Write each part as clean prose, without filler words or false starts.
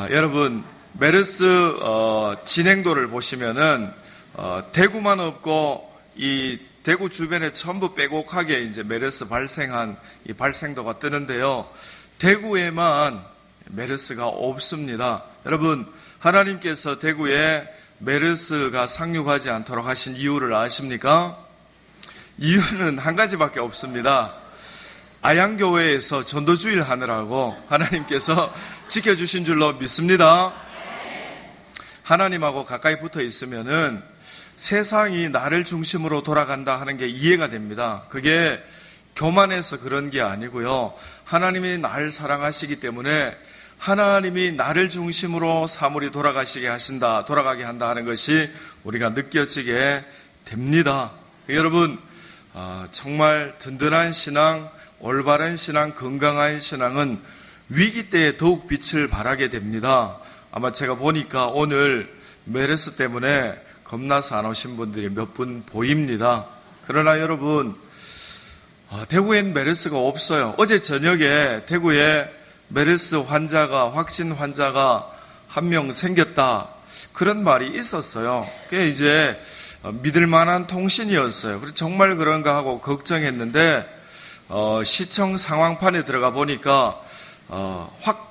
여러분 메르스 진행도를 보시면은 대구만 없고 이 대구 주변에 전부 빼곡하게 이제 메르스 발생한 이 발생도가 뜨는데요. 대구에만 메르스가 없습니다. 여러분 하나님께서 대구에 메르스가 상륙하지 않도록 하신 이유를 아십니까? 이유는 한 가지밖에 없습니다. 아양교회에서 전도주일 하느라고 하나님께서 지켜주신 줄로 믿습니다. 하나님하고 가까이 붙어 있으면은 세상이 나를 중심으로 돌아간다 하는 게 이해가 됩니다. 그게 교만해서 그런 게 아니고요. 하나님이 나를 사랑하시기 때문에 하나님이 나를 중심으로 사물이 돌아가게 한다 하는 것이 우리가 느껴지게 됩니다. 여러분 정말 든든한 신앙, 올바른 신앙, 건강한 신앙은 위기 때에 더욱 빛을 발하게 됩니다. 아마 제가 보니까 오늘 메르스 때문에 겁나서 안 오신 분들이 몇 분 보입니다. 그러나 여러분 대구엔 메르스가 없어요. 어제 저녁에 대구에 메르스 확진 환자가 한 명 생겼다, 그런 말이 있었어요. 그게 이제 믿을 만한 통신이었어요. 그래서 정말 그런가 하고 걱정했는데 시청 상황판에 들어가 보니까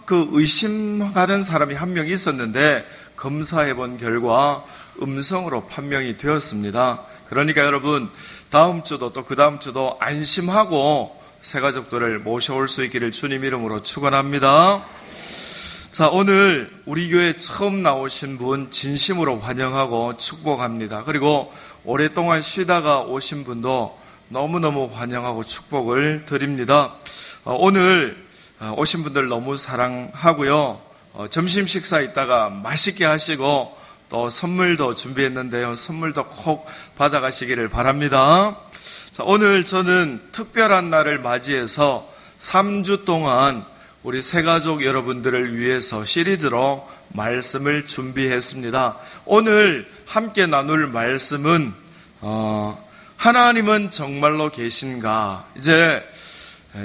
의심하는 사람이 한 명 있었는데 검사해 본 결과 음성으로 판명이 되었습니다. 그러니까 여러분 다음 주도 또 그 다음 주도 안심하고 새가족들을 모셔올 수 있기를 주님 이름으로 축원합니다. 자, 오늘 우리 교회 처음 나오신 분 진심으로 환영하고 축복합니다. 그리고 오랫동안 쉬다가 오신 분도 너무너무 환영하고 축복을 드립니다. 오늘 오신 분들 너무 사랑하고요. 점심 식사 있다가 맛있게 하시고 또 선물도 준비했는데요. 선물도 꼭 받아가시기를 바랍니다. 자, 오늘 저는 특별한 날을 맞이해서 3주 동안 우리 새가족 여러분들을 위해서 시리즈로 말씀을 준비했습니다. 오늘 함께 나눌 말씀은 하나님은 정말로 계신가? 이제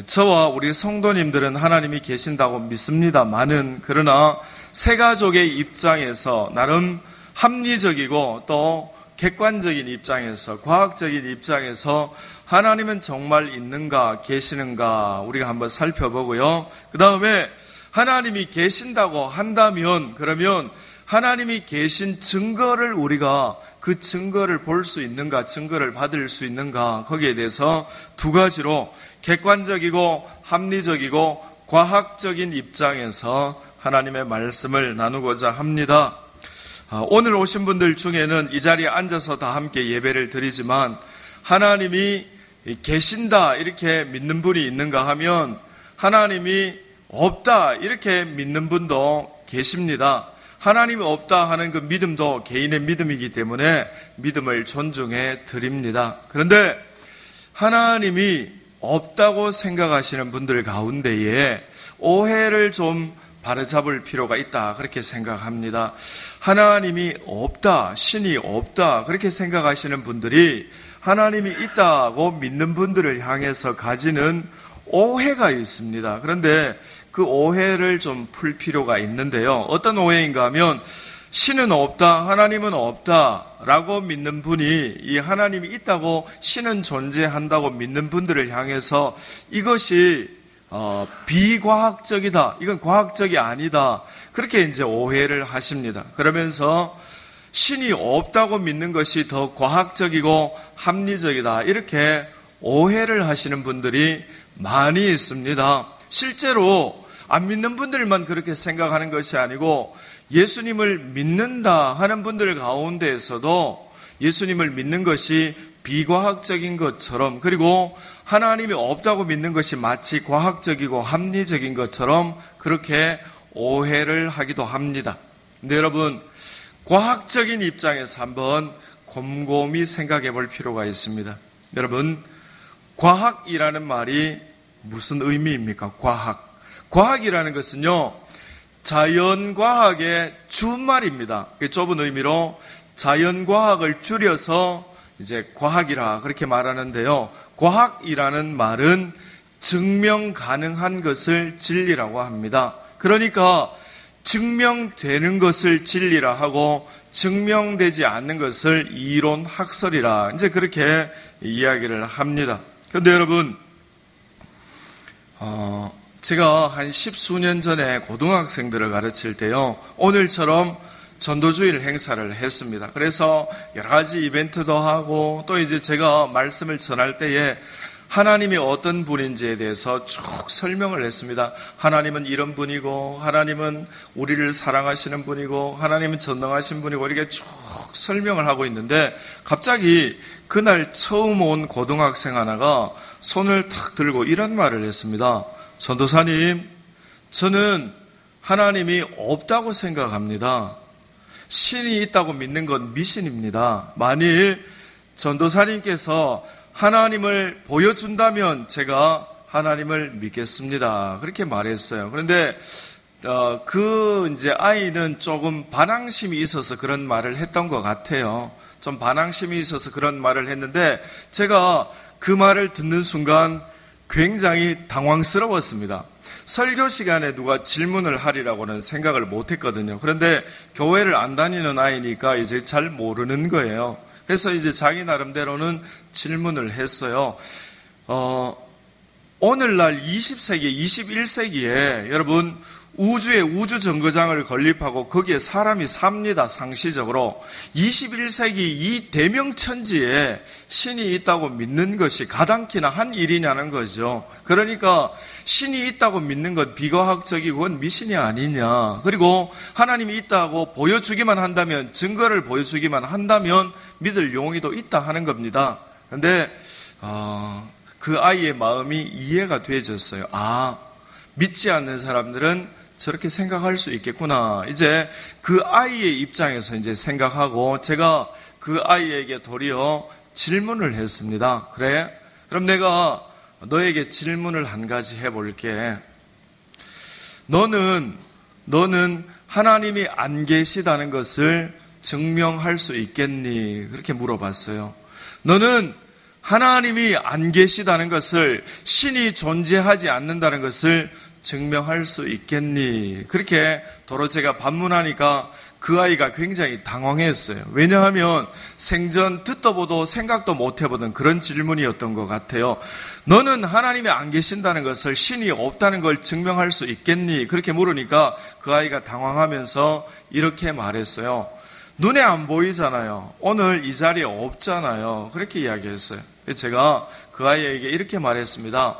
저와 우리 성도님들은 하나님이 계신다고 믿습니다만은, 그러나 새가족의 입장에서 나름 합리적이고 또 객관적인 입장에서, 과학적인 입장에서 하나님은 정말 있는가, 계시는가 우리가 한번 살펴보고요. 그 다음에 하나님이 계신다고 한다면 그러면 하나님이 계신 증거를 우리가 그 증거를 볼 수 있는가, 증거를 받을 수 있는가, 거기에 대해서 두 가지로 객관적이고 합리적이고 과학적인 입장에서 하나님의 말씀을 나누고자 합니다. 오늘 오신 분들 중에는 이 자리에 앉아서 다 함께 예배를 드리지만 하나님이 계신다 이렇게 믿는 분이 있는가 하면 하나님이 없다 이렇게 믿는 분도 계십니다. 하나님이 없다 하는 그 믿음도 개인의 믿음이기 때문에 믿음을 존중해 드립니다. 그런데 하나님이 없다고 생각하시는 분들 가운데에 오해를 좀 바로잡을 필요가 있다 그렇게 생각합니다. 하나님이 없다, 신이 없다 그렇게 생각하시는 분들이 하나님이 있다고 믿는 분들을 향해서 가지는 오해가 있습니다. 그런데 그 오해를 좀 풀 필요가 있는데요. 어떤 오해인가 하면 신은 없다, 하나님은 없다 라고 믿는 분이 이 하나님이 있다고 신은 존재한다고 믿는 분들을 향해서 이것이 비과학적이다, 이건 과학적이 아니다 그렇게 이제 오해를 하십니다. 그러면서 신이 없다고 믿는 것이 더 과학적이고 합리적이다 이렇게 오해를 하시는 분들이 많이 있습니다. 실제로 안 믿는 분들만 그렇게 생각하는 것이 아니고 예수님을 믿는다 하는 분들 가운데에서도 예수님을 믿는 것이 비과학적인 것처럼, 그리고 하나님이 없다고 믿는 것이 마치 과학적이고 합리적인 것처럼 그렇게 오해를 하기도 합니다. 근데 여러분 과학적인 입장에서 한번 곰곰이 생각해 볼 필요가 있습니다. 여러분 과학이라는 말이 무슨 의미입니까? 과학이라는 것은요 자연과학의 준말입니다. 좁은 의미로 자연과학을 줄여서 이제 과학이라 그렇게 말하는데요. 과학이라는 말은 증명 가능한 것을 진리라고 합니다. 그러니까 증명되는 것을 진리라 하고 증명되지 않는 것을 이론학설이라 이제 그렇게 이야기를 합니다. 그런데 여러분, 제가 한 10수년 전에 고등학생들을 가르칠 때요, 오늘처럼 전도주일 행사를 했습니다. 그래서 여러 가지 이벤트도 하고 또 이제 제가 말씀을 전할 때에 하나님이 어떤 분인지에 대해서 쭉 설명을 했습니다. 하나님은 이런 분이고, 하나님은 우리를 사랑하시는 분이고, 하나님은 전능하신 분이고, 이렇게 쭉 설명을 하고 있는데 갑자기 그날 처음 온 고등학생 하나가 손을 탁 들고 이런 말을 했습니다. 전도사님, 저는 하나님이 없다고 생각합니다. 신이 있다고 믿는 건 미신입니다. 만일 전도사님께서 하나님을 보여준다면 제가 하나님을 믿겠습니다. 그렇게 말했어요. 그런데 이제 아이는 조금 반항심이 있어서 그런 말을 했던 것 같아요. 좀 반항심이 있어서 그런 말을 했는데 제가 그 말을 듣는 순간 굉장히 당황스러웠습니다. 설교 시간에 누가 질문을 하리라고는 생각을 못했거든요. 그런데 교회를 안 다니는 아이니까 이제 잘 모르는 거예요. 그래서 이제 자기 나름대로는 질문을 했어요. 오늘날 20세기, 21세기에 여러분 우주에 우주정거장을 건립하고 거기에 사람이 삽니다. 상시적으로. 21세기 이 대명천지에 신이 있다고 믿는 것이 가당키나 한 일이냐는 거죠. 그러니까 신이 있다고 믿는 건 비과학적이고 그건 미신이 아니냐. 그리고 하나님이 있다고 보여주기만 한다면, 증거를 보여주기만 한다면 믿을 용의도 있다 하는 겁니다. 그런데 그 아이의 마음이 이해가 되어졌어요. 믿지 않는 사람들은 저렇게 생각할 수 있겠구나. 이제 그 아이의 입장에서 이제 생각하고 제가 그 아이에게 도리어 질문을 했습니다. 그래? 그럼 내가 너에게 질문을 한 가지 해볼게. 너는 하나님이 안 계시다는 것을 증명할 수 있겠니? 그렇게 물어봤어요. 너는 하나님이 안 계시다는 것을, 신이 존재하지 않는다는 것을 증명할 수 있겠니? 그렇게 도로 제가 반문하니까 그 아이가 굉장히 당황했어요. 왜냐하면 생전 듣도 보도 생각도 못 해보던 그런 질문이었던 것 같아요. 너는 하나님이 안 계신다는 것을, 신이 없다는 걸 증명할 수 있겠니? 그렇게 물으니까 그 아이가 당황하면서 이렇게 말했어요. 눈에 안 보이잖아요. 오늘 이 자리에 없잖아요. 그렇게 이야기했어요. 제가 그 아이에게 이렇게 말했습니다.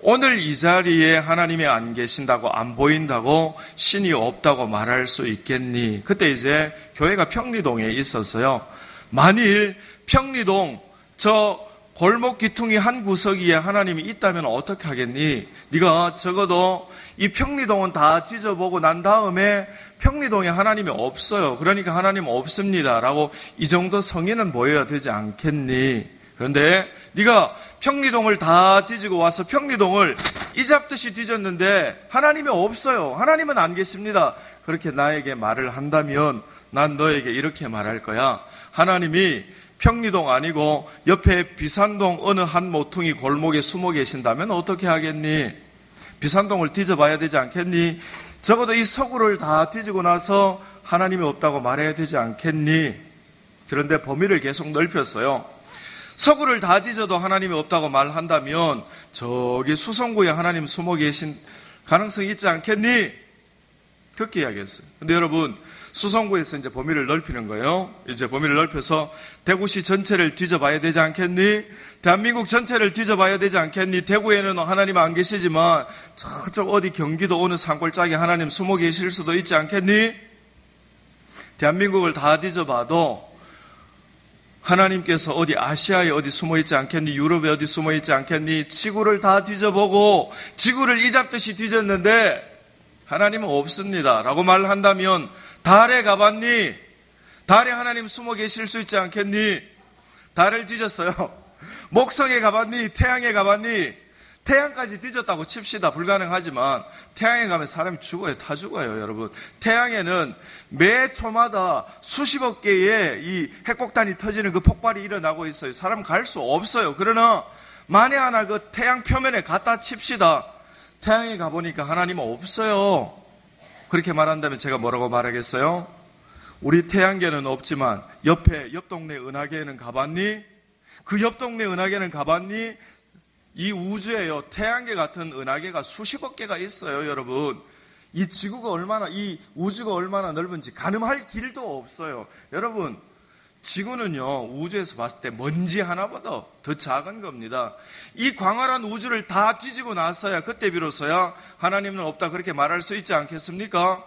오늘 이 자리에 하나님이 안 계신다고, 안 보인다고, 신이 없다고 말할 수 있겠니? 그때 이제 교회가 평리동에 있었어요. 만일 평리동 저 골목 기퉁이 한 구석이에 하나님이 있다면 어떻게 하겠니? 네가 적어도 이 평리동은 다 찢어보고 난 다음에 평리동에 하나님이 없어요. 그러니까 하나님 없습니다. 라고 이 정도 성의는 보여야 되지 않겠니? 그런데 네가 평리동을 다 뒤지고 와서 평리동을 이잡듯이 뒤졌는데 하나님이 없어요. 하나님은 안 계십니다. 그렇게 나에게 말을 한다면 난 너에게 이렇게 말할 거야. 하나님이 평리동 아니고 옆에 비산동 어느 한 모퉁이 골목에 숨어 계신다면 어떻게 하겠니? 비산동을 뒤져봐야 되지 않겠니? 적어도 이 서구를 다 뒤지고 나서 하나님이 없다고 말해야 되지 않겠니? 그런데 범위를 계속 넓혔어요. 서구를 다 뒤져도 하나님이 없다고 말한다면 저기 수성구에 하나님 숨어 계신 가능성이 있지 않겠니? 그렇게 이야기했어요. 근데 여러분, 수성구에서 이제 범위를 넓히는 거예요. 이제 범위를 넓혀서 대구시 전체를 뒤져봐야 되지 않겠니? 대한민국 전체를 뒤져봐야 되지 않겠니? 대구에는 하나님 안 계시지만 저쪽 어디 경기도 어느 산골짜기 하나님 숨어 계실 수도 있지 않겠니? 대한민국을 다 뒤져봐도 하나님께서 어디 아시아에 어디 숨어 있지 않겠니? 유럽에 어디 숨어 있지 않겠니? 지구를 다 뒤져보고 지구를 이잡듯이 뒤졌는데 하나님은 없습니다. 라고 말한다면 달에 가봤니? 달에 하나님 숨어 계실 수 있지 않겠니? 달을 뒤졌어요. 목성에 가봤니? 태양에 가봤니? 태양까지 뒤졌다고 칩시다. 불가능하지만 태양에 가면 사람이 죽어요. 다 죽어요, 여러분. 태양에는 매 초마다 수십억 개의 이 핵폭탄이 터지는 그 폭발이 일어나고 있어요. 사람 갈 수 없어요. 그러나 만에 하나 그 태양 표면에 갖다 칩시다. 태양에 가보니까 하나님은 없어요. 그렇게 말한다면 제가 뭐라고 말하겠어요? 우리 태양계는 없지만 옆 동네 은하계에는 가봤니? 그 옆 동네 은하계는 가봤니? 이 우주에요, 태양계 같은 은하계가 수십억 개가 있어요, 여러분. 이 우주가 얼마나 넓은지 가늠할 길도 없어요. 여러분, 지구는요, 우주에서 봤을 때 먼지 하나보다 더 작은 겁니다. 이 광활한 우주를 다 뒤지고 나서야, 그때 비로소야 하나님은 없다 그렇게 말할 수 있지 않겠습니까?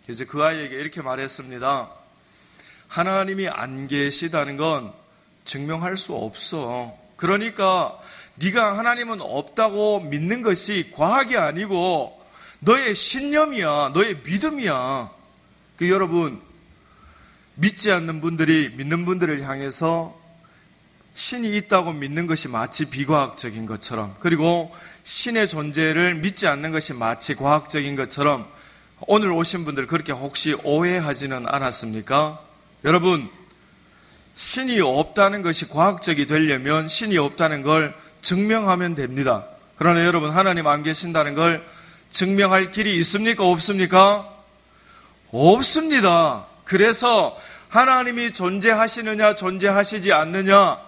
이제 그 아이에게 이렇게 말했습니다. 하나님이 안 계시다는 건 증명할 수 없어. 그러니까 네가 하나님은 없다고 믿는 것이 과학이 아니고 너의 신념이야, 너의 믿음이야. 여러분, 믿지 않는 분들이 믿는 분들을 향해서 신이 있다고 믿는 것이 마치 비과학적인 것처럼, 그리고 신의 존재를 믿지 않는 것이 마치 과학적인 것처럼 오늘 오신 분들 그렇게 혹시 오해하지는 않았습니까? 여러분, 신이 없다는 것이 과학적이 되려면 신이 없다는 걸 증명하면 됩니다. 그러나 여러분, 하나님 안 계신다는 걸 증명할 길이 있습니까? 없습니까? 없습니다. 그래서 하나님이 존재하시느냐 존재하시지 않느냐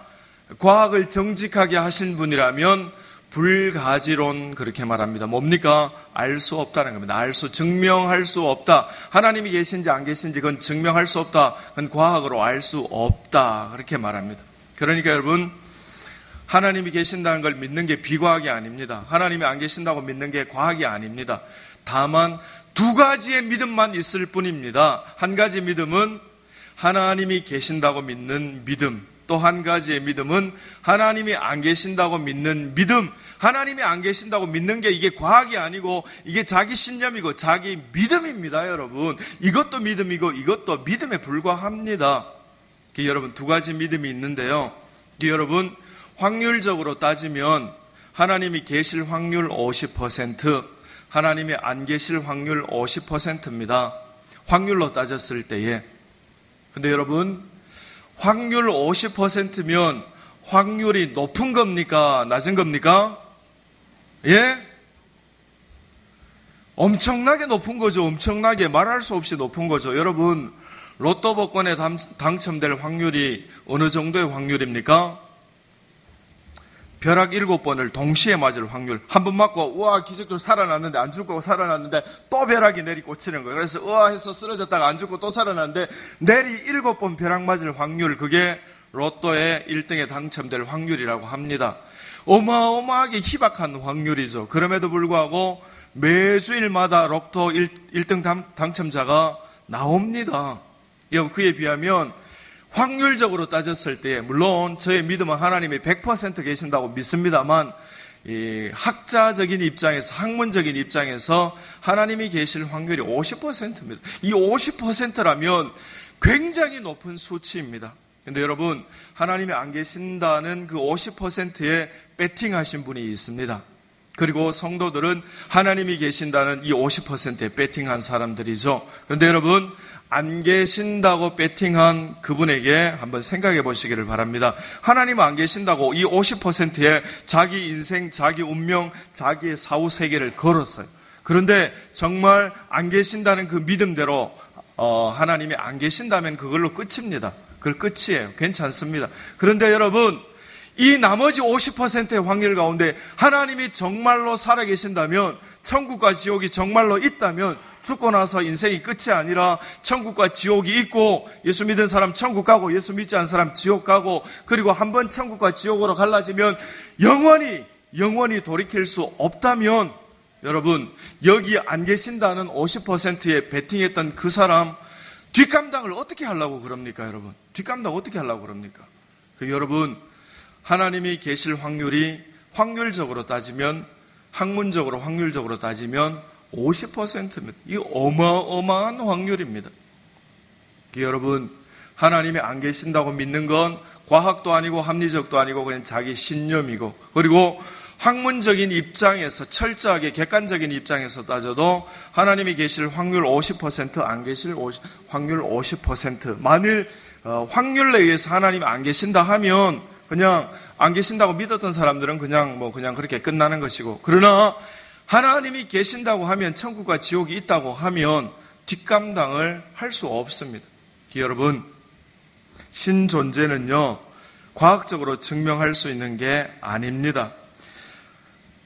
과학을 정직하게 하신 분이라면 불가지론 그렇게 말합니다. 뭡니까? 알 수 없다는 겁니다. 증명할 수 없다. 하나님이 계신지 안 계신지 그건 증명할 수 없다. 그건 과학으로 알 수 없다. 그렇게 말합니다. 그러니까 여러분, 하나님이 계신다는 걸 믿는 게 비과학이 아닙니다. 하나님이 안 계신다고 믿는 게 과학이 아닙니다. 다만 두 가지의 믿음만 있을 뿐입니다. 한 가지 믿음은 하나님이 계신다고 믿는 믿음. 또 한 가지의 믿음은 하나님이 안 계신다고 믿는 믿음. 하나님이 안 계신다고 믿는 게 이게 과학이 아니고 이게 자기 신념이고 자기 믿음입니다, 여러분. 이것도 믿음이고 이것도 믿음에 불과합니다. 여러분, 두 가지 믿음이 있는데요. 여러분, 확률적으로 따지면 하나님이 계실 확률 50%, 하나님이 안 계실 확률 50%입니다. 확률로 따졌을 때에. 근데 여러분, 확률 50%면 확률이 높은 겁니까? 낮은 겁니까? 예? 엄청나게 높은 거죠. 엄청나게 말할 수 없이 높은 거죠. 여러분, 로또 복권에 당첨될 확률이 어느 정도의 확률입니까? 벼락 7번을 동시에 맞을 확률. 한 번 맞고 우와 기적적으로 살아났는데 안 죽고 살아났는데 또 벼락이 내리 꽂히는 거예요. 그래서 우와 해서 쓰러졌다가 안 죽고 또 살아났는데 내리 7번 벼락 맞을 확률, 그게 로또의 1등에 당첨될 확률이라고 합니다. 어마어마하게 희박한 확률이죠. 그럼에도 불구하고 매주일마다 로또 1등 당첨자가 나옵니다. 그에 비하면 확률적으로 따졌을 때, 물론 저의 믿음은 하나님이 100% 계신다고 믿습니다만, 이 학자적인 입장에서, 학문적인 입장에서 하나님이 계실 확률이 50%입니다. 이 50%라면 굉장히 높은 수치입니다. 근데 여러분, 하나님이 안 계신다는 그 50%에 배팅하신 분이 있습니다. 그리고 성도들은 하나님이 계신다는 이 50%에 배팅한 사람들이죠. 그런데 여러분, 안 계신다고 배팅한 그분에게 한번 생각해 보시기를 바랍니다. 하나님 안 계신다고 이 50%에 자기 인생, 자기 운명, 자기의 사후 세계를 걸었어요. 그런데 정말 안 계신다는 그 믿음대로 하나님이 안 계신다면 그걸로 끝입니다. 그걸 끝이에요. 괜찮습니다. 그런데 여러분, 이 나머지 50%의 확률 가운데 하나님이 정말로 살아계신다면, 천국과 지옥이 정말로 있다면, 죽고 나서 인생이 끝이 아니라 천국과 지옥이 있고, 예수 믿은 사람 천국 가고 예수 믿지 않은 사람 지옥 가고, 그리고 한번 천국과 지옥으로 갈라지면 영원히 돌이킬 수 없다면, 여러분, 여기 안 계신다는 50%에 베팅했던 그 사람 뒷감당을 어떻게 하려고 그럽니까, 여러분? 뒷감당 어떻게 하려고 그럽니까? 여러분, 하나님이 계실 확률이 확률적으로 따지면, 학문적으로 확률적으로 따지면 50%입니다. 이 어마어마한 확률입니다. 여러분, 하나님이 안 계신다고 믿는 건 과학도 아니고 합리적도 아니고 그냥 자기 신념이고, 그리고 학문적인 입장에서, 철저하게 객관적인 입장에서 따져도 하나님이 계실 확률 50%, 안 계실 확률 50%. 만일 확률에 의해서 하나님이 안 계신다 하면 그냥 안 계신다고 믿었던 사람들은 그냥 그렇게 끝나는 것이고, 그러나 하나님이 계신다고 하면, 천국과 지옥이 있다고 하면 뒷감당을 할 수 없습니다. 여러분, 신존재는요, 과학적으로 증명할 수 있는 게 아닙니다.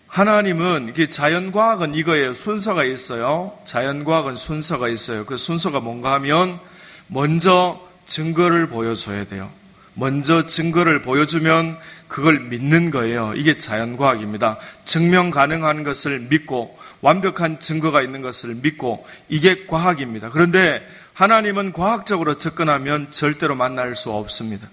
하나님은, 자연과학은 이거예요. 순서가 있어요. 자연과학은 순서가 있어요. 그 순서가 뭔가 하면, 먼저 증거를 보여줘야 돼요. 먼저 증거를 보여주면 그걸 믿는 거예요. 이게 자연과학입니다. 증명 가능한 것을 믿고, 완벽한 증거가 있는 것을 믿고, 이게 과학입니다. 그런데 하나님은 과학적으로 접근하면 절대로 만날 수 없습니다.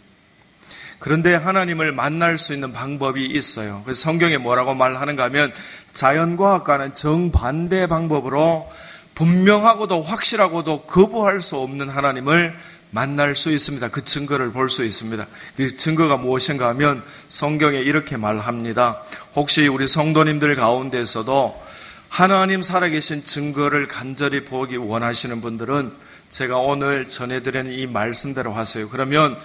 그런데 하나님을 만날 수 있는 방법이 있어요. 그래서 성경에 뭐라고 말하는가 하면, 자연과학과는 정반대 방법으로 분명하고도 확실하고도 거부할 수 없는 하나님을 만날 수 있습니다. 그 증거를 볼 수 있습니다. 그 증거가 무엇인가 하면 성경에 이렇게 말합니다. 혹시 우리 성도님들 가운데서도 하나님 살아계신 증거를 간절히 보기 원하시는 분들은 제가 오늘 전해드리는 이 말씀대로 하세요. 그러면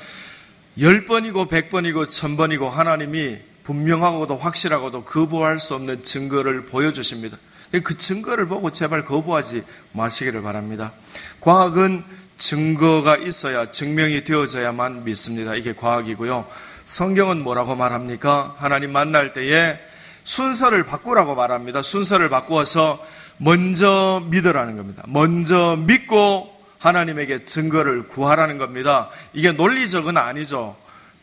10번이고 100번이고 1000번이고 하나님이 분명하고도 확실하고도 거부할 수 없는 증거를 보여주십니다. 그 증거를 보고 제발 거부하지 마시기를 바랍니다. 과학은 증거가 있어야, 증명이 되어져야만 믿습니다. 이게 과학이고요. 성경은 뭐라고 말합니까? 하나님 만날 때에 순서를 바꾸라고 말합니다. 순서를 바꾸어서 먼저 믿으라는 겁니다. 먼저 믿고 하나님에게 증거를 구하라는 겁니다. 이게 논리적은 아니죠.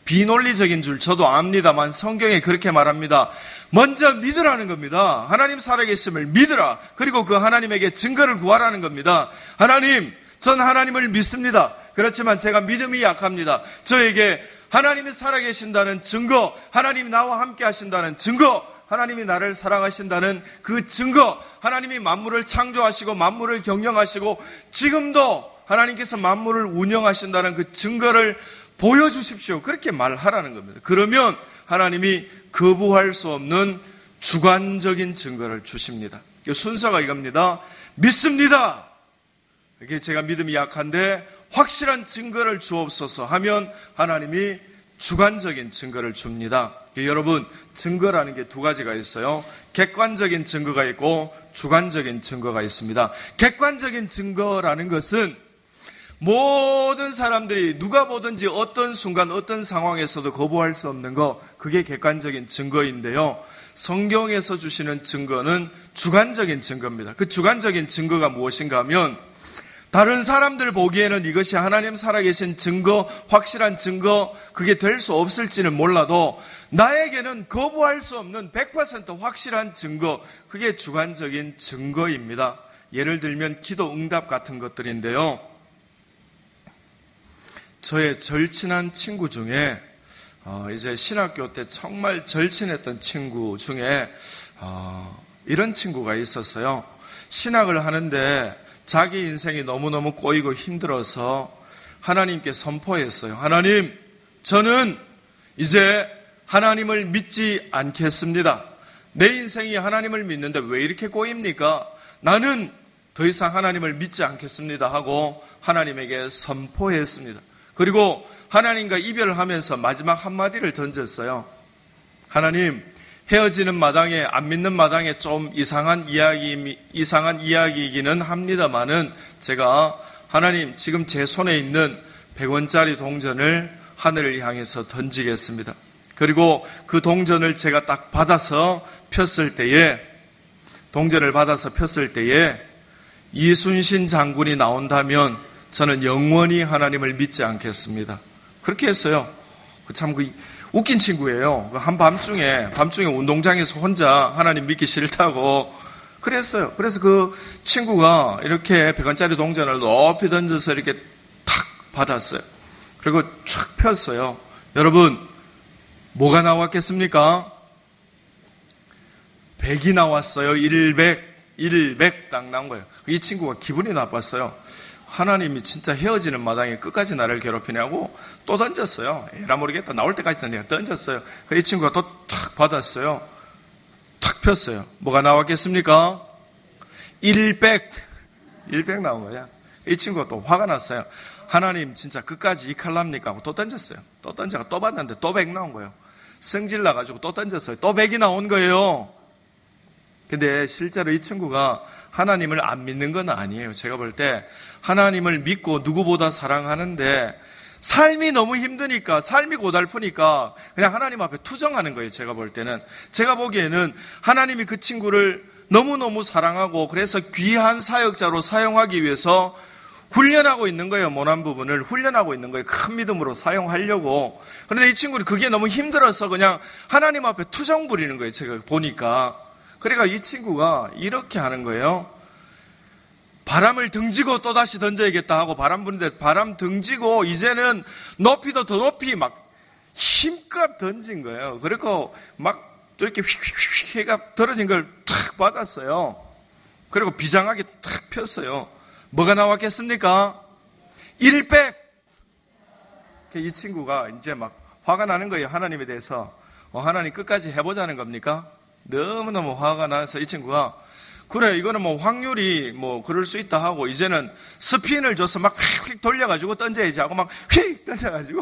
비논리적인 줄 저도 압니다만 성경에 그렇게 말합니다. 먼저 믿으라는 겁니다. 하나님 살아계심을 믿으라. 그리고 그 하나님에게 증거를 구하라는 겁니다. 하나님, 전 하나님을 믿습니다. 그렇지만 제가 믿음이 약합니다. 저에게 하나님이 살아계신다는 증거, 하나님이 나와 함께 하신다는 증거, 하나님이 나를 사랑하신다는 그 증거, 하나님이 만물을 창조하시고 만물을 경영하시고 지금도 하나님께서 만물을 운영하신다는 그 증거를 보여주십시오. 그렇게 말하라는 겁니다. 그러면 하나님이 거부할 수 없는 주관적인 증거를 주십니다. 순서가 이겁니다. 믿습니다. 이게 제가 믿음이 약한데 확실한 증거를 주옵소서 하면 하나님이 주관적인 증거를 줍니다. 여러분, 증거라는 게 두 가지가 있어요. 객관적인 증거가 있고 주관적인 증거가 있습니다. 객관적인 증거라는 것은 모든 사람들이 누가 보든지 어떤 순간 어떤 상황에서도 거부할 수 없는 거, 그게 객관적인 증거인데요. 성경에서 주시는 증거는 주관적인 증거입니다. 그 주관적인 증거가 무엇인가 하면 다른 사람들 보기에는 이것이 하나님 살아계신 증거, 확실한 증거, 그게 될 수 없을지는 몰라도 나에게는 거부할 수 없는 100% 확실한 증거, 그게 주관적인 증거입니다. 예를 들면 기도 응답 같은 것들인데요. 저의 절친한 친구 중에 이제 신학교 때 정말 절친했던 친구 중에 이런 친구가 있었어요. 신학을 하는데 자기 인생이 너무너무 꼬이고 힘들어서 하나님께 선포했어요. 하나님, 저는 이제 하나님을 믿지 않겠습니다. 내 인생이 하나님을 믿는데 왜 이렇게 꼬입니까? 나는 더 이상 하나님을 믿지 않겠습니다 하고 하나님에게 선포했습니다. 그리고 하나님과 이별하면서 마지막 한마디를 던졌어요. 하나님, 헤어지는 마당에, 안 믿는 마당에 좀 이상한 이야기이기는 합니다만은 제가 하나님, 지금 제 손에 있는 100원짜리 동전을 하늘을 향해서 던지겠습니다. 그리고 그 동전을 제가 딱 받아서 폈을 때에, 동전을 받아서 폈을 때에 이순신 장군이 나온다면 저는 영원히 하나님을 믿지 않겠습니다. 그렇게 했어요. 참 웃긴 친구예요. 한밤중에 운동장에서 혼자 하나님 믿기 싫다고 그랬어요. 그래서 그 친구가 이렇게 100원짜리 동전을 높이 던져서 이렇게 탁 받았어요. 그리고 촥 폈어요. 여러분, 뭐가 나왔겠습니까? 100이 나왔어요. 100 딱 나온 거예요. 이 친구가 기분이 나빴어요. 하나님이 진짜 헤어지는 마당에 끝까지 나를 괴롭히냐고 또 던졌어요. 에라 모르겠다. 나올 때까지 내가 던졌어요. 이 친구가 또 탁 받았어요. 탁 폈어요. 뭐가 나왔겠습니까? 100 나온 거야. 이 친구가 또 화가 났어요. 하나님 진짜 끝까지 이 칼 납니까? 하고 또 던졌어요. 또 던져가 또 봤는데 또 100 나온 거예요. 성질 나가지고 또 던졌어요. 또 100이 나온 거예요. 근데 실제로 이 친구가 하나님을 안 믿는 건 아니에요. 제가 볼 때 하나님을 믿고 누구보다 사랑하는데 삶이 너무 힘드니까, 삶이 고달프니까 그냥 하나님 앞에 투정하는 거예요. 제가 볼 때는. 제가 보기에는 하나님이 그 친구를 너무너무 사랑하고 그래서 귀한 사역자로 사용하기 위해서 훈련하고 있는 거예요. 모난 부분을 훈련하고 있는 거예요. 큰 믿음으로 사용하려고. 그런데 이 친구는 그게 너무 힘들어서 그냥 하나님 앞에 투정 부리는 거예요. 제가 보니까. 그러니까 이 친구가 이렇게 하는 거예요. 바람을 등지고 또다시 던져야겠다 하고 바람 부는데 바람 등지고 이제는 높이도 더 높이 막 힘껏 던진 거예요. 그리고 막 이렇게 휙휙휙 해가 떨어진 걸 탁 받았어요. 그리고 비장하게 탁 폈어요. 뭐가 나왔겠습니까? 100! 이 친구가 이제 막 화가 나는 거예요. 하나님에 대해서. 하나님 끝까지 해보자는 겁니까? 너무너무 화가 나서 이 친구가 그래 이거는 뭐 확률이 뭐 그럴 수 있다 하고 이제는 스핀을 줘서 막 휙휙 돌려가지고 던져야지 하고 막 휙 던져가지고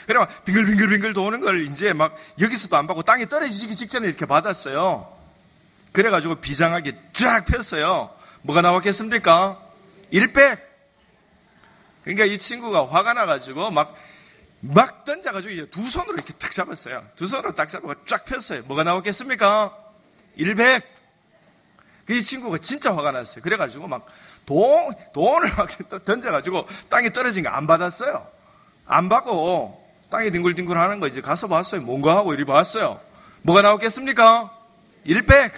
그래 막 빙글빙글빙글 도는 걸 이제 막 여기서도 안 받고 땅에 떨어지기 직전에 이렇게 받았어요. 그래가지고 비장하게 쫙 폈어요. 뭐가 나왔겠습니까? 100. 그러니까 이 친구가 화가 나가지고 막 던져가지고 두 손으로 이렇게 탁 잡았어요. 두 손으로 딱 잡고 쫙 폈어요. 뭐가 나왔겠습니까? 100. 이 친구가 진짜 화가 났어요. 그래가지고 막 돈을 막 던져가지고 땅에 떨어진 거 안 받았어요. 안 받고 땅에 뒹굴뒹굴 하는 거 이제 가서 봤어요. 뭔가 하고 이리 봤어요. 뭐가 나왔겠습니까? 100.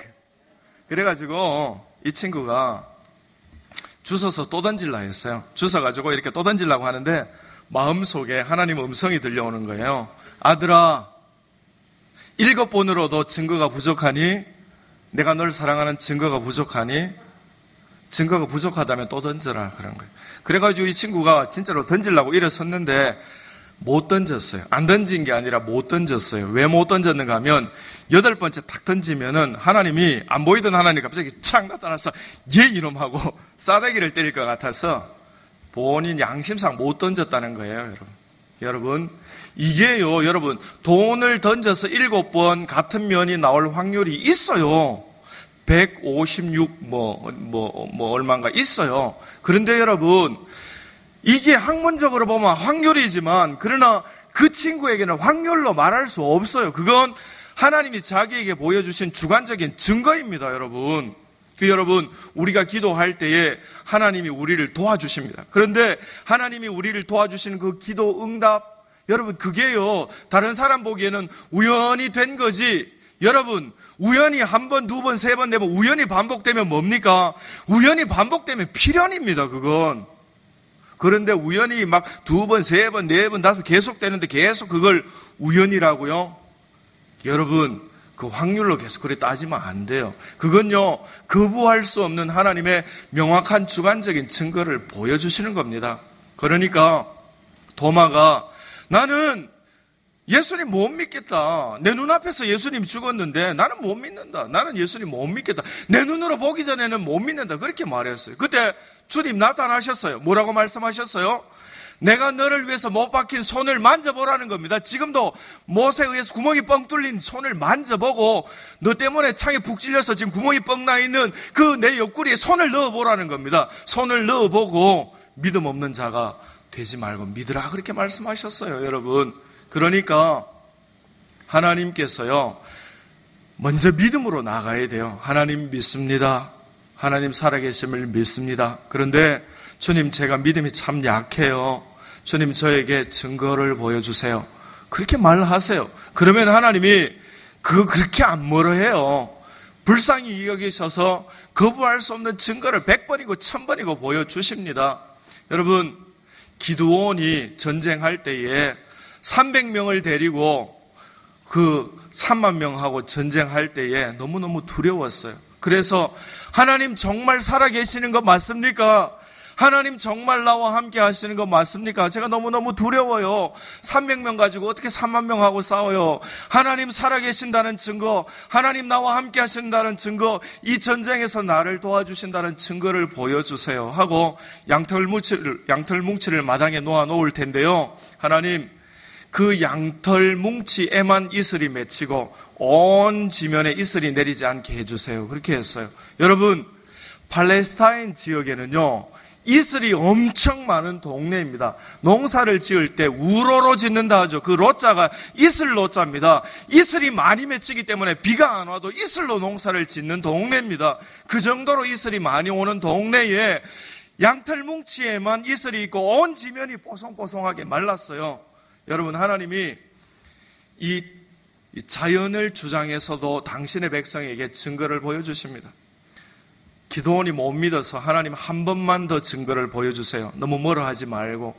그래가지고 이 친구가 주워서 또 던질라 했어요. 주워가지고 이렇게 또 던지려고 하는데 마음속에 하나님 음성이 들려오는 거예요. 아들아, 7번으로도 증거가 부족하니? 내가 널 사랑하는 증거가 부족하니? 증거가 부족하다면 또 던져라. 그런 거예요. 그래가지고 이 친구가 진짜로 던지려고 일어섰는데 못 던졌어요. 안 던진 게 아니라 못 던졌어요. 왜 못 던졌는가 하면 8번째 탁 던지면은 하나님이 안 보이던 하나님이 갑자기 착 나타나서 얘 이놈 하고 싸대기를 때릴 것 같아서 본인 양심상 못 던졌다는 거예요. 여러분 이게요. 여러분 돈을 던져서 7번 같은 면이 나올 확률이 있어요. 156 얼마인가 있어요. 그런데 여러분 이게 학문적으로 보면 확률이지만 그러나 그 친구에게는 확률로 말할 수 없어요. 그건 하나님이 자기에게 보여주신 주관적인 증거입니다. 여러분 여러분 우리가 기도할 때에 하나님이 우리를 도와주십니다. 그런데 하나님이 우리를 도와주시는 그 기도 응답 여러분 그게요 다른 사람 보기에는 우연히 된 거지. 여러분 우연히 한 번, 두 번, 세 번 되면 우연히 반복되면 뭡니까? 우연히 반복되면 필연입니다. 그건. 그런데 우연히 막 두 번, 세 번, 네 번, 다섯 번 계속 되는데 계속 그걸 우연이라고요? 여러분 그 확률로 계속 그래 따지면 안 돼요. 그건요 거부할 수 없는 하나님의 명확한 주관적인 증거를 보여주시는 겁니다. 그러니까 도마가 나는 예수님 못 믿겠다. 내 눈앞에서 예수님 죽었는데 나는 못 믿는다. 나는 예수님 못 믿겠다. 내 눈으로 보기 전에는 못 믿는다. 그렇게 말했어요. 그때 주님 나타나셨어요. 뭐라고 말씀하셨어요? 내가 너를 위해서 못 박힌 손을 만져보라는 겁니다. 지금도 못에 의해서 구멍이 뻥 뚫린 손을 만져보고 너 때문에 창에 푹 찔려서 지금 구멍이 뻥 나 있는 그 내 옆구리에 손을 넣어보라는 겁니다. 손을 넣어보고 믿음 없는 자가 되지 말고 믿으라. 그렇게 말씀하셨어요. 여러분 그러니까 하나님께서요 먼저 믿음으로 나가야 돼요. 하나님 믿습니다. 하나님 살아계심을 믿습니다. 그런데 주님 제가 믿음이 참 약해요. 주님 저에게 증거를 보여주세요. 그렇게 말하세요. 그러면 하나님이 그렇게 안 멀어해요. 불쌍히 여기셔서 거부할 수 없는 증거를 100번이고 1000번이고 보여주십니다. 여러분 기드온이 전쟁할 때에 300명을 데리고 그 3만 명하고 전쟁할 때에 너무너무 두려웠어요. 그래서 하나님 정말 살아계시는 거 맞습니까? 하나님 정말 나와 함께 하시는 거 맞습니까? 제가 너무너무 두려워요. 300명 가지고 어떻게 3만 명하고 싸워요? 하나님 살아계신다는 증거, 하나님 나와 함께 하신다는 증거, 이 전쟁에서 나를 도와주신다는 증거를 보여주세요 하고 양털 뭉치를 마당에 놓아 놓을 텐데요. 하나님, 그 양털 뭉치에만 이슬이 맺히고 온 지면에 이슬이 내리지 않게 해주세요. 그렇게 했어요. 여러분, 팔레스타인 지역에는요, 이슬이 엄청 많은 동네입니다. 농사를 지을 때 우로로 짓는다 하죠. 그 로자가 이슬 로자입니다. 이슬이 많이 맺히기 때문에 비가 안 와도 이슬로 농사를 짓는 동네입니다. 그 정도로 이슬이 많이 오는 동네에 양털 뭉치에만 이슬이 있고 온 지면이 뽀송뽀송하게 말랐어요. 여러분, 하나님이 이 자연을 주장해서도 당신의 백성에게 증거를 보여주십니다. 기도원이 못 믿어서 하나님 한 번만 더 증거를 보여주세요. 너무 멀어 하지 말고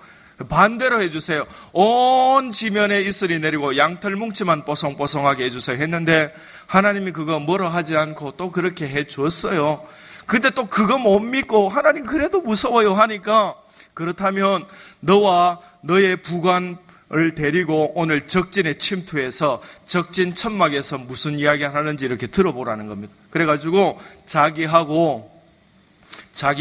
반대로 해주세요. 온 지면에 이슬이 내리고 양털 뭉치만 뽀송뽀송하게 해주세요 했는데 하나님이 그거 멀어 하지 않고 또 그렇게 해줬어요. 근데 또 그거 못 믿고 하나님 그래도 무서워요 하니까 그렇다면 너와 너의 부관을 데리고 오늘 적진에 침투해서 적진 천막에서 무슨 이야기 하는지 이렇게 들어보라는 겁니다. 그래가지고 자기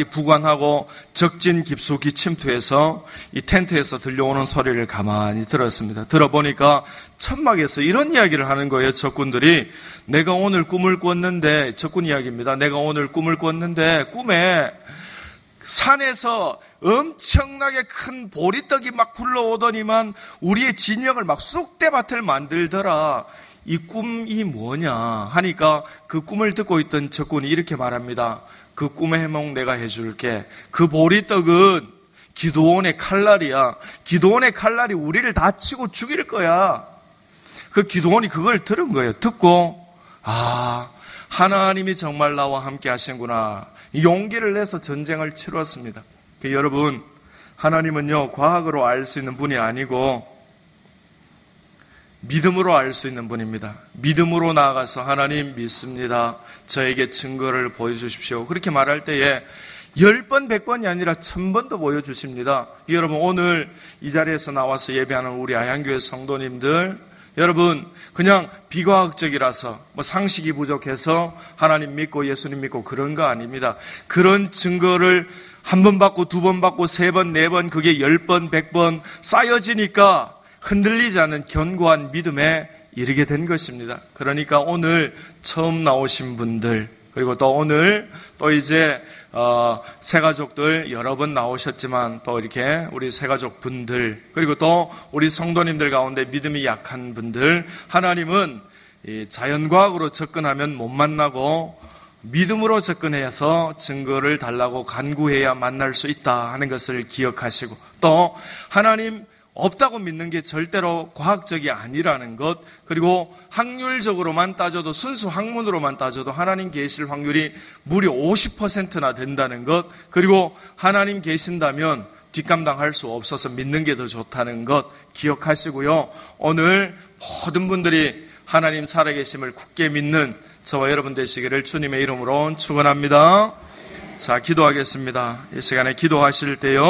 부관하고 적진 깊숙이 침투해서 이 텐트에서 들려오는 소리를 가만히 들었습니다. 들어보니까 천막에서 이런 이야기를 하는 거예요. 적군들이. 내가 오늘 꿈을 꿨는데, 적군 이야기입니다. 내가 오늘 꿈을 꿨는데 꿈에 산에서 엄청나게 큰 보리떡이 막 굴러오더니만 우리의 진영을 막 쑥대밭을 만들더라. 이 꿈이 뭐냐 하니까 그 꿈을 듣고 있던 적군이 이렇게 말합니다. 그 꿈의 해몽 내가 해줄게. 그 보리떡은 기드온의 칼날이야. 기드온의 칼날이 우리를 다 치고 죽일 거야. 그 기드온이 그걸 들은 거예요. 듣고 하나님이 정말 나와 함께 하신구나. 용기를 내서 전쟁을 치렀습니다. 여러분, 하나님은요 과학으로 알 수 있는 분이 아니고 믿음으로 알 수 있는 분입니다. 믿음으로 나아가서 하나님 믿습니다. 저에게 증거를 보여주십시오. 그렇게 말할 때에 10번, 100번이 아니라 1000번도 보여주십니다. 여러분, 오늘 이 자리에서 나와서 예배하는 우리 아향교회 성도님들, 여러분, 그냥 비과학적이라서 상식이 부족해서 하나님 믿고 예수님 믿고 그런 거 아닙니다. 그런 증거를 한 번 받고 두 번 받고 3번, 4번, 그게 10번, 100번 쌓여지니까 흔들리지 않는 견고한 믿음에 이르게 된 것입니다. 그러니까 오늘 처음 나오신 분들, 그리고 또 오늘 또 이제 새가족들 여러 번 나오셨지만 또 이렇게 우리 새가족 분들, 그리고 또 우리 성도님들 가운데 믿음이 약한 분들, 하나님은 이 자연과학으로 접근하면 못 만나고 믿음으로 접근해서 증거를 달라고 간구해야 만날 수 있다 하는 것을 기억하시고, 또 하나님 없다고 믿는 게 절대로 과학적이 아니라는 것, 그리고 확률적으로만 따져도, 순수 학문으로만 따져도 하나님 계실 확률이 무려 50%나 된다는 것, 그리고 하나님 계신다면 뒷감당할 수 없어서 믿는 게 더 좋다는 것 기억하시고요. 오늘 모든 분들이 하나님 살아계심을 굳게 믿는 저와 여러분 되시기를 주님의 이름으로 축원합니다. 자, 기도하겠습니다. 이 시간에 기도하실 때요.